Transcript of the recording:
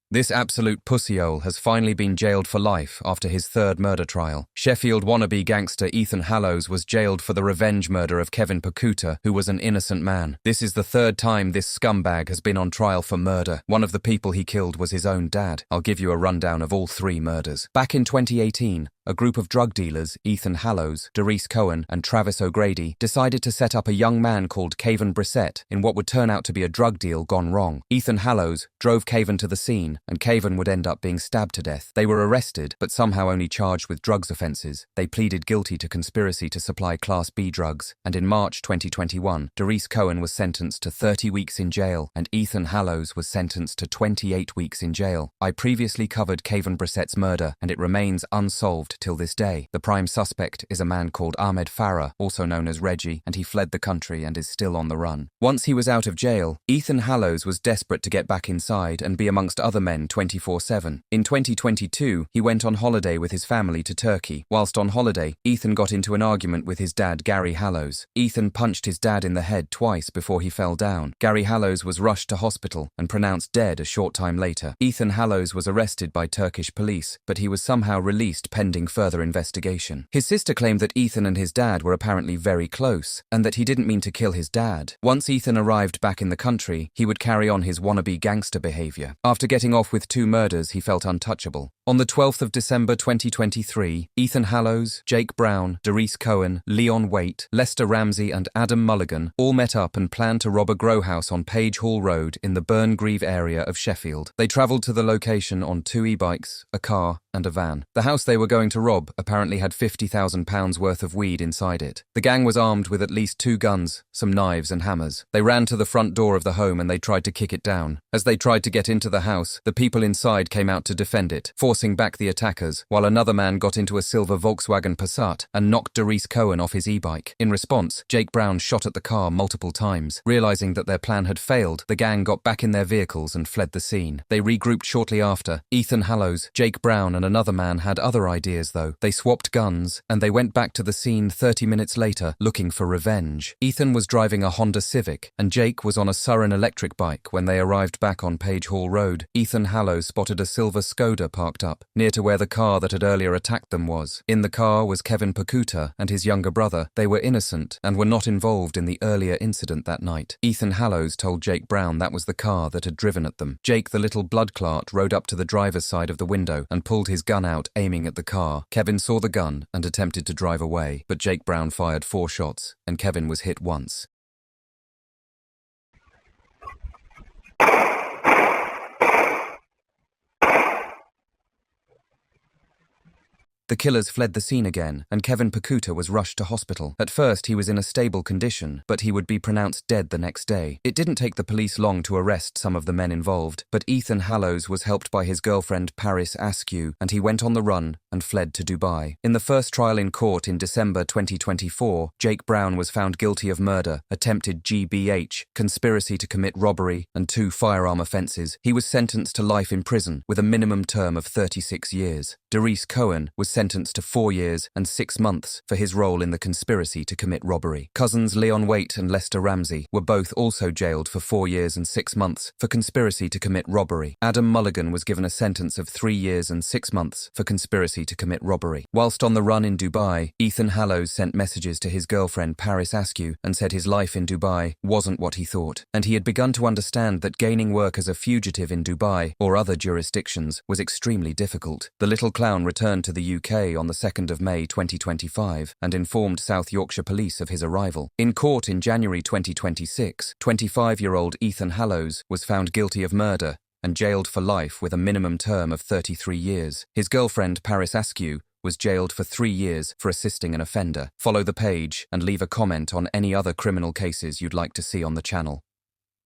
This absolute pussyhole has finally been jailed for life after his third murder trial. Sheffield wannabe gangster Ethan Hallows was jailed for the revenge murder of Kevin Pakuta, who was an innocent man. This is the third time this scumbag has been on trial for murder. One of the people he killed was his own dad. I'll give you a rundown of all three murders. Back in 2018, a group of drug dealers, Ethan Hallows, Doris Cohen, and Travis O'Grady, decided to set up a young man called Kevin Brissett in what would turn out to be a drug deal gone wrong. Ethan Hallows drove Kevin to the scene, and Kevin would end up being stabbed to death. They were arrested, but somehow only charged with drugs offences. They pleaded guilty to conspiracy to supply Class B drugs, and in March 2021, Doris Cohen was sentenced to 30 weeks in jail, and Ethan Hallows was sentenced to 28 weeks in jail. I previously covered Kevin Brissett's murder, and it remains unsolved till this day. The prime suspect is a man called Ahmed Farah, also known as Reggie, and he fled the country and is still on the run. Once he was out of jail, Ethan Hallows was desperate to get back inside and be amongst other men 24/7. In 2022, he went on holiday with his family to Turkey. Whilst on holiday, Ethan got into an argument with his dad, Gary Hallows. Ethan punched his dad in the head twice before he fell down. Gary Hallows was rushed to hospital and pronounced dead a short time later. Ethan Hallows was arrested by Turkish police, but he was somehow released pending further investigation. His sister claimed that Ethan and his dad were apparently very close, and that he didn't mean to kill his dad. Once Ethan arrived back in the country, he would carry on his wannabe gangster behavior. After getting off with 2 murders, he felt untouchable. On the 12th of December 2023, Ethan Hallows, Jake Brown, Doris Cohen, Leon Waite, Lester Ramsey and Adam Mulligan all met up and planned to rob a grow house on Page Hall Road in the Burngreave area of Sheffield. They travelled to the location on 2 e-bikes, a car and a van. The house they were going to rob apparently had £50,000 worth of weed inside it. The gang was armed with at least 2 guns, some knives and hammers. They ran to the front door of the home and they tried to kick it down. As they tried to get into the house, the people inside came out to defend it, forcing back the attackers, while another man got into a silver Volkswagen Passat and knocked Doris Cohen off his e-bike. In response, Jake Brown shot at the car multiple times. Realising that their plan had failed, the gang got back in their vehicles and fled the scene. They regrouped shortly after. Ethan Hallows, Jake Brown and another man had other ideas though. They swapped guns, and they went back to the scene 30 minutes later, looking for revenge. Ethan was driving a Honda Civic, and Jake was on a Surrey electric bike when they arrived back on Page Hall Road. Ethan Hallows spotted a silver Skoda parked up, near to where the car that had earlier attacked them was. In the car was Kevin Pakuta and his younger brother. They were innocent and were not involved in the earlier incident that night. Ethan Hallows told Jake Brown that was the car that had driven at them. Jake, the little blood clot, rode up to the driver's side of the window and pulled his gun out, aiming at the car. Kevin saw the gun and attempted to drive away, but Jake Brown fired 4 shots, and Kevin was hit once. The killers fled the scene again, and Kevin Pakuta was rushed to hospital. At first, he was in a stable condition, but he would be pronounced dead the next day. It didn't take the police long to arrest some of the men involved, but Ethan Hallows was helped by his girlfriend Paris Askew, and he went on the run and fled to Dubai. In the first trial in court in December 2024, Jake Brown was found guilty of murder, attempted GBH, conspiracy to commit robbery, and 2 firearm offences. He was sentenced to life in prison with a minimum term of 36 years. Doris Cohen was sentenced to 4 years and 6 months for his role in the conspiracy to commit robbery. Cousins Leon Waite and Lester Ramsey were both also jailed for 4 years and 6 months for conspiracy to commit robbery. Adam Mulligan was given a sentence of 3 years and 6 months for conspiracy to commit robbery. Whilst on the run in Dubai, Ethan Hallows sent messages to his girlfriend Paris Askew and said his life in Dubai wasn't what he thought, and he had begun to understand that gaining work as a fugitive in Dubai or other jurisdictions was extremely difficult. The little clown returned to the UK on the 2nd of May 2025 and informed South Yorkshire Police of his arrival. In court in January 2026, 25-year-old Ethan Hallows was found guilty of murder and jailed for life with a minimum term of 33 years. His girlfriend Paris Askew was jailed for 3 years for assisting an offender. Follow the page and leave a comment on any other criminal cases you'd like to see on the channel.